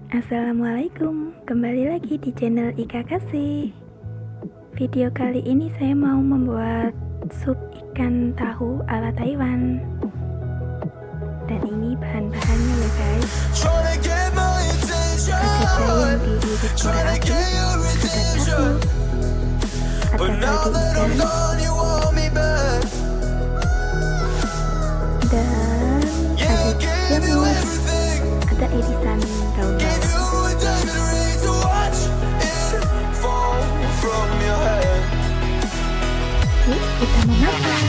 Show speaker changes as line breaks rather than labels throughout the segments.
Assalamualaikum, kembali lagi di channel Ika Kasih. Video kali ini saya mau membuat sup ikan tahu ala Taiwan. Dan ini bahan-bahannya ya guys. Ada yang didekorasi, ada tahu, ada kaldu ikan, dan ada jamur, ada irisan daun bawang. Yuk kita memasak.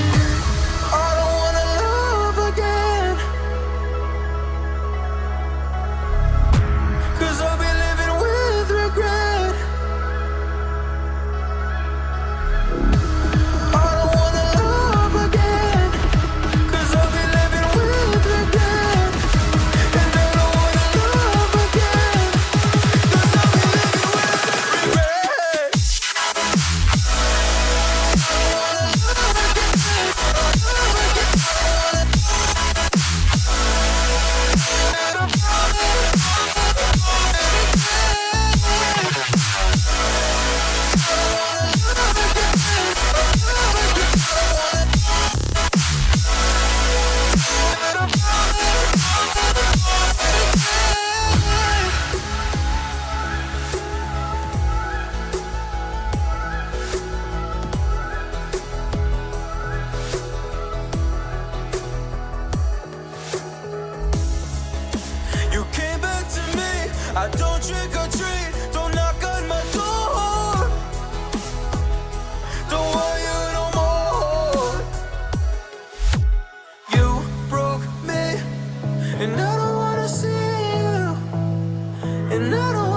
I don't trick or treat, don't knock on my door. Don't want you no more. You broke me, and I don't wanna see you, and I don't